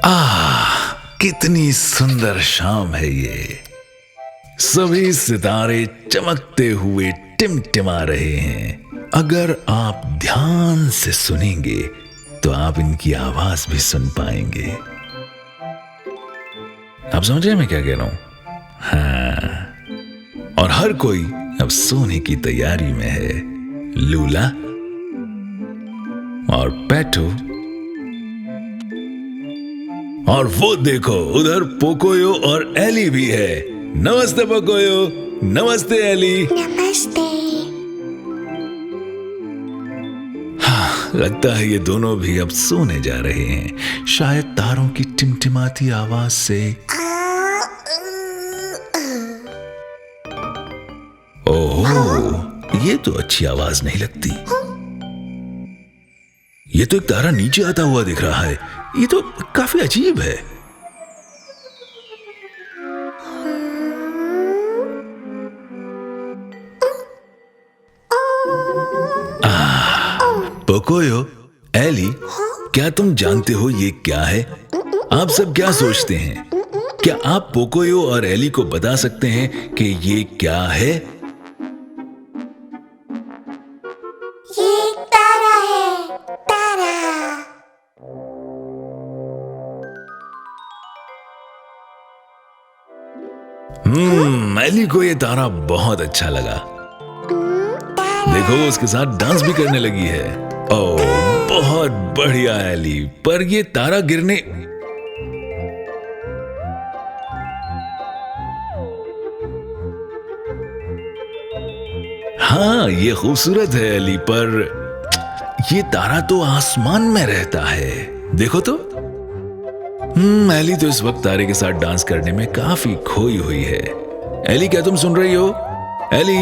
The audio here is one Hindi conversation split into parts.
कितनी सुंदर शाम है ये। सभी सितारे चमकते हुए टिमटिमा रहे हैं। अगर आप ध्यान से सुनेंगे तो आप इनकी आवाज भी सुन पाएंगे। आप समझ रहे हैं मैं क्या कह रहा हूं? हाँ, और हर कोई अब सोने की तैयारी में है। लूला और पेटू, और वो देखो उधर पोकोयो और एली भी है। नमस्ते पोकोयो, नमस्ते एली। नमस्ते। हाँ, लगता है ये दोनों भी अब सोने जा रहे हैं, शायद तारों की टिमटिमाती आवाज से। ओह, ये तो अच्छी आवाज नहीं लगती। ये तो एक तारा नीचे आता हुआ दिख रहा है। ये तो काफी अजीब है। पोकोयो, एली, क्या तुम जानते हो ये क्या है? आप सब क्या सोचते हैं? क्या आप पोकोयो और एली को बता सकते हैं कि ये क्या है? ये एक तारा है, तारा। एली को ये तारा बहुत अच्छा लगा। देखो उसके साथ डांस भी करने लगी है। ओह, बहुत बढ़िया एली। पर ये तारा गिरने हाँ, ये खूबसूरत है एली, पर ये तारा तो आसमान में रहता है। देखो तो। एली तो इस वक्त तारे के साथ डांस करने में काफी खोई हुई है। एली, क्या तुम सुन रही हो? एली,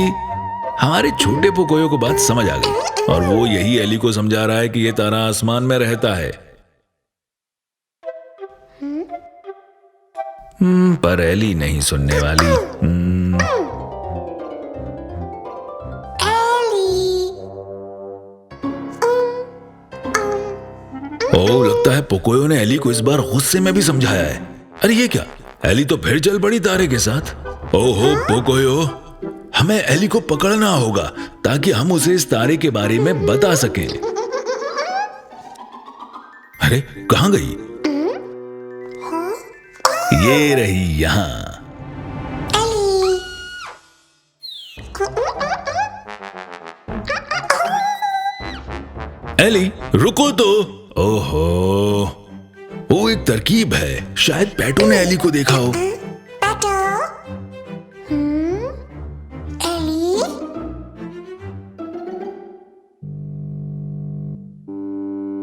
हमारे छोटे पोकोयो को बात समझ आ गई और वो यही एली को समझा रहा है कि ये तारा आसमान में रहता है। पर एली नहीं सुनने वाली। ओह, लगता है पोकोयो ने एली को इस बार गुस्से में भी समझाया है। अरे ये क्या? एली तो फिर चल पड़ी तारे के साथ। ओहो पोकोयो, हमें एली को पकड़ना होगा ताकि हम उसे इस तारे के बारे में बता सकें। अरे कहां गई? ये रही यहां। एली, रुको तो। ओहो, वो एक तरकीब है। शायद पेटू ने एली को देखा हो।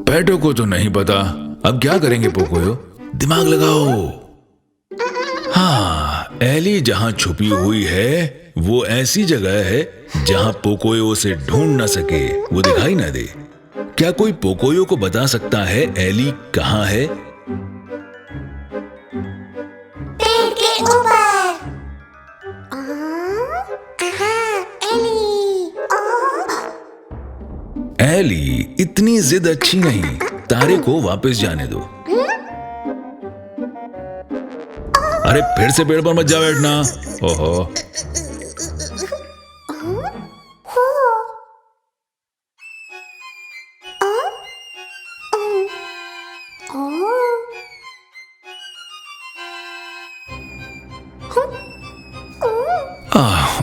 पेटू को तो नहीं पता। अब क्या करेंगे पोकोयो? दिमाग लगाओ। हाँ, एली जहां छुपी हुई है वो ऐसी जगह है जहां पोकोयो उसे ढूंढ न सके, वो दिखाई न दे। क्या कोई पोकोयो को बता सकता है एली कहां है? पेड़ के ऊपर। एली, इतनी जिद अच्छी नहीं। तारे को वापस जाने दो। अरे फिर से पेड़ पर मत जा बैठना। ओहो,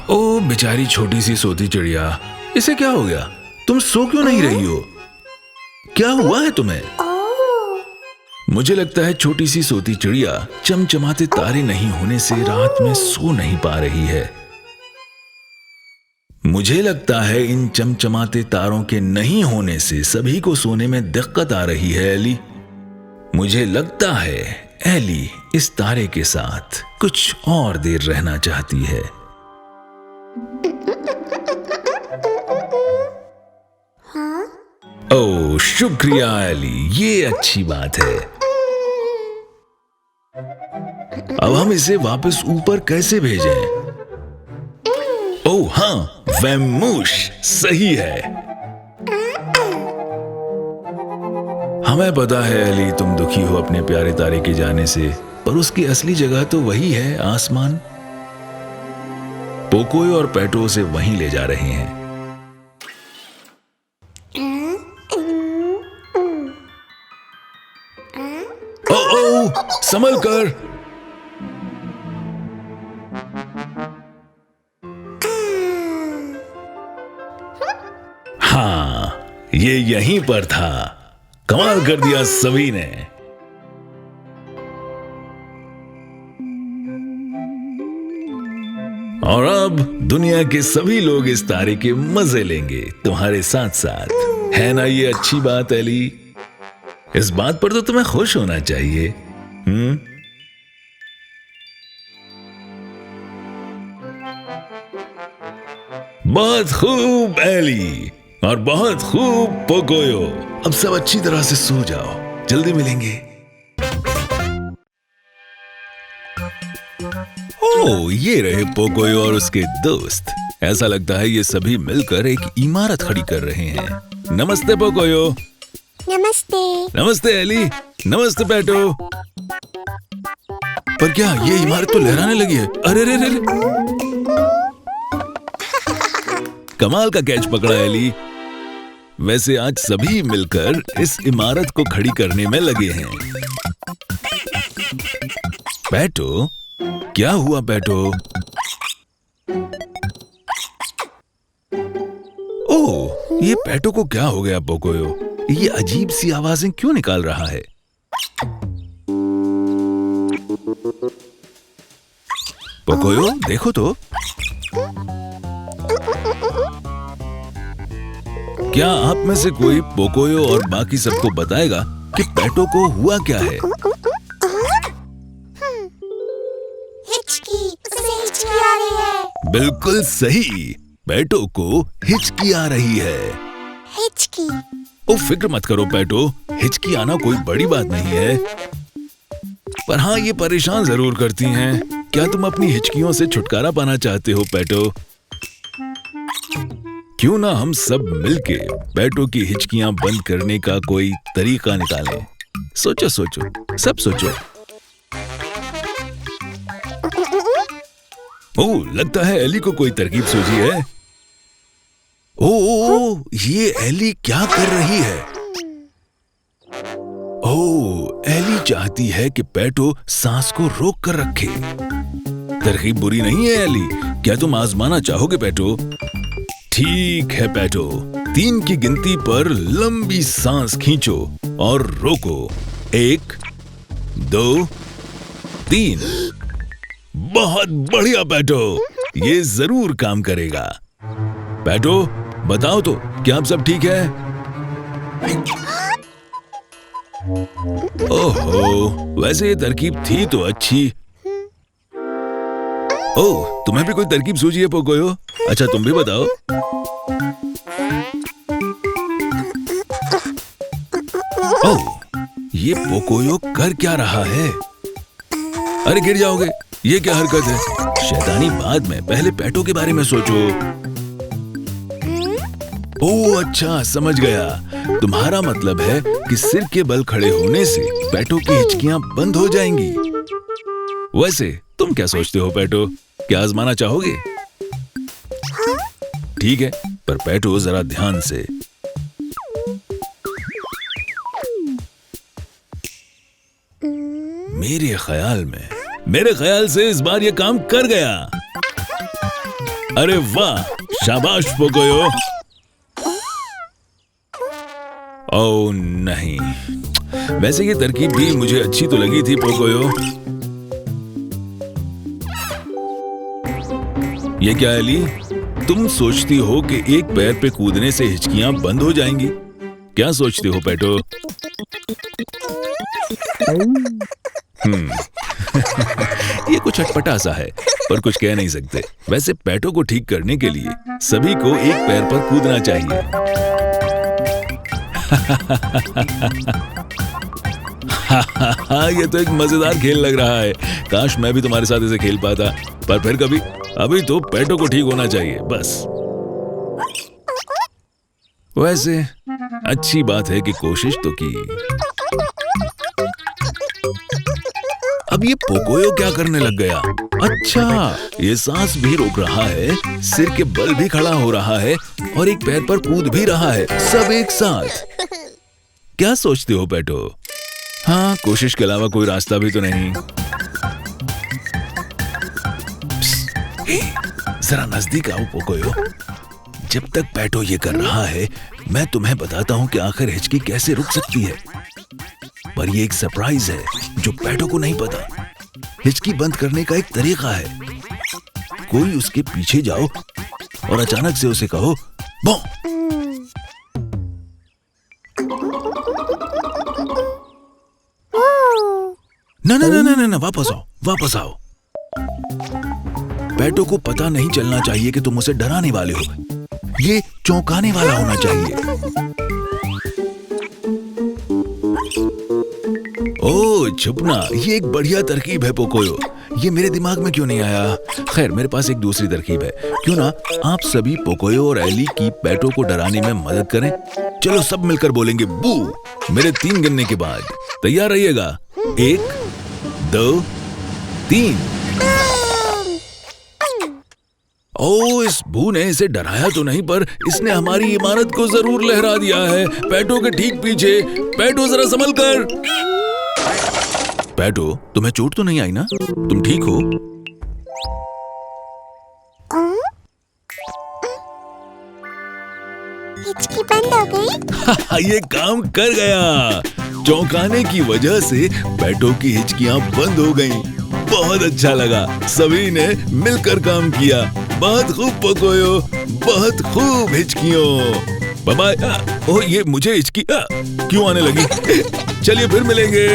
ओ बेचारी छोटी सी सोती चिड़िया, इसे क्या हो गया? तुम सो क्यों नहीं रही हो? क्या हुआ है तुम्हें? मुझे लगता है छोटी सी सोती चिड़िया चमचमाते तारे नहीं होने से रात में सो नहीं पा रही है। मुझे लगता है इन चमचमाते तारों के नहीं होने से सभी को सोने में दिक्कत आ रही है एली। मुझे लगता है एली इस तारे के साथ कुछ और देर रहना चाहती है। ओह शुक्रिया एली, ये अच्छी बात है। अब हम इसे वापस ऊपर कैसे भेजें? ओह हाँ, वैमूश सही है। हमें पता है एली, तुम दुखी हो अपने प्यारे तारे के जाने से, पर उसकी असली जगह तो वही है, आसमान। पोकोयो और पेटो उसे वहीं ले जा रहे हैं। ओ, संभल कर। हाँ, ये यहीं पर था। कमाल कर दिया सभी ने। और अब दुनिया के सभी लोग इस तारे के मजे लेंगे तुम्हारे साथ साथ। है ना ये अच्छी बात एली? इस बात पर तो तुम्हें खुश होना चाहिए। बहुत खूब एली, और बहुत खूब पोकोयो। अब सब अच्छी तरह से सो जाओ, जल्दी मिलेंगे। ओह, ये रहे पोकोयो और उसके दोस्त। ऐसा लगता है ये सभी मिलकर एक इमारत खड़ी कर रहे हैं। नमस्ते पोकोयो। नमस्ते। नमस्ते एली। नमस्ते पेटो। पर क्या ये इमारत तो लहराने लगी है? अरे रे रे रे। कमाल का कैच पकड़ा एली। वैसे आज सभी मिलकर इस इमारत को खड़ी करने में लगे हैं। पेटो, क्या हुआ पेटो? ओह, ये पेटो को क्या हो गया पोकोयो? ये अजीब सी आवाजें क्यों निकाल रहा है? पोकोयो, देखो तो। क्या आप में से कोई पोकोयो और बाकी सबको बताएगा कि पेटो को हुआ क्या है? हिचकी आ रही है। बिल्कुल सही, पेटो को हिचकी आ रही है। हिचकी। ओ, फिक्र मत करो पेटो, हिचकी आना कोई बड़ी बात नहीं है। पर हाँ, ये परेशान जरूर करती हैं। क्या तुम अपनी हिचकियों से छुटकारा पाना चाहते हो पेटो? क्यों ना हम सब मिलके पेटो की हिचकियां बंद करने का कोई तरीका निकालें। सोचो सोचो, सब सोचो। ओह, लगता है एली को कोई तरकीब सूझी है। ओह, ये एली क्या कर रही है? ओह, एली चाहती है कि पेटो सांस को रोक कर रखे। तरकीब बुरी नहीं है एली, क्या तुम आजमाना चाहोगे पेटो? ठीक है पेटो, 3 की गिनती पर लंबी सांस खींचो और रोको। 1, 2, 3। बहुत बढ़िया पेटो, ये जरूर काम करेगा। पेटो, बताओ तो, क्या आप सब ठीक है? ओहो, वैसे ये तरकीब थी तो अच्छी। ओह, तुम्हें भी कोई तरकीब सूझी है पोकोयो? अच्छा, तुम भी बताओ। ओह, ये पोकोयो कर क्या रहा है? अरे गिर जाओगे, ये क्या हरकत है? शैतानी बाद में, पहले पेटो के बारे में सोचो। ओह अच्छा, समझ गया। तुम्हारा मतलब है कि सिर के बल खड़े होने से पेटो की हिचकियां बंद हो जाएंगी। वैसे तुम क्या सोचते हो पेटो? क्या आजमाना चाहोगे? ठीक है, पर पेटो जरा ध्यान से। मेरे ख्याल से इस बार ये काम कर गया। अरे वाह, शाबाश पोकोयो। ओह नहीं, वैसे ये तरकीब भी मुझे अच्छी तो लगी थी पोकोयो। ये क्या एली, तुम सोचती हो कि एक पैर पे कूदने से हिचकियां बंद हो जाएंगी? क्या सोचते हो पेटो? ये कुछ अटपटा सा है, पर कुछ कह नहीं सकते। वैसे पेटो को ठीक करने के लिए सभी को एक पैर पर कूदना चाहिए। ये तो एक मजेदार खेल लग रहा है। काश मैं भी तुम्हारे साथ इसे खेल पाता, पर फिर कभी। अभी तो पेटो को ठीक होना चाहिए बस। वैसे अच्छी बात है कि कोशिश तो की। अब ये पोकोयो क्या करने लग गया? अच्छा, ये सांस भी रोक रहा है, सिर के बल भी खड़ा हो रहा है और एक पैर पर कूद भी रहा है, सब एक साथ। क्या सोचते हो पेटो? हाँ, कोशिश के अलावा कोई रास्ता भी तो नहीं। जरा नजदीक आओ पोकोयो। जब तक पेटो ये कर रहा है, मैं तुम्हें बताता हूँ कि आखिर हिचकी कैसे रुक सकती है। पर ये एक सरप्राइज है जो पेटो को नहीं पता। हिचकी बंद करने का एक तरीका है। कोई उसके पीछे जाओ और अचानक से उसे कहो बॉ। ना ना ना ना ना, वापस आओ, वापस आओ। पेटो को पता नहीं चलना चाहिए कि तुम उसे डराने वाले हो। ये चौंकाने वाला होना चाहिए। ओह, छुपना, ये एक बढ़िया तरकीब है पोकोयो। ये मेरे दिमाग में क्यों नहीं आया? खैर, मेरे पास एक दूसरी तरकीब है। क्यों ना आप सभी पोकोयो और एली की पेटो को डराने में मदद करें? चलो सब मिलकर बोलेंगे बू मेरे 3 गिनने के बाद। तैयार रहिएगा। 1 2 3। ओह, इस बू ने इसे डराया तो नहीं, पर इसने हमारी इमारत को जरूर लहरा दिया है। पेटो के ठीक पीछे। पेटो जरा संभल कर। पेटो, तुम्हें चोट तो नहीं आई ना? तुम ठीक हो? हिचकी बंद हो गई। ये काम कर गया। चौंकाने की वजह से पेटो की हिचकियां बंद हो गईं। बहुत अच्छा लगा। सभी ने मिलकर काम किया। बहुत खूब पोकोयो, बहुत खूब हिचकियों। Bye bye. ओह, ये मुझे हिचकी क्यों आने लगी? चलिए फिर मिलेंगे।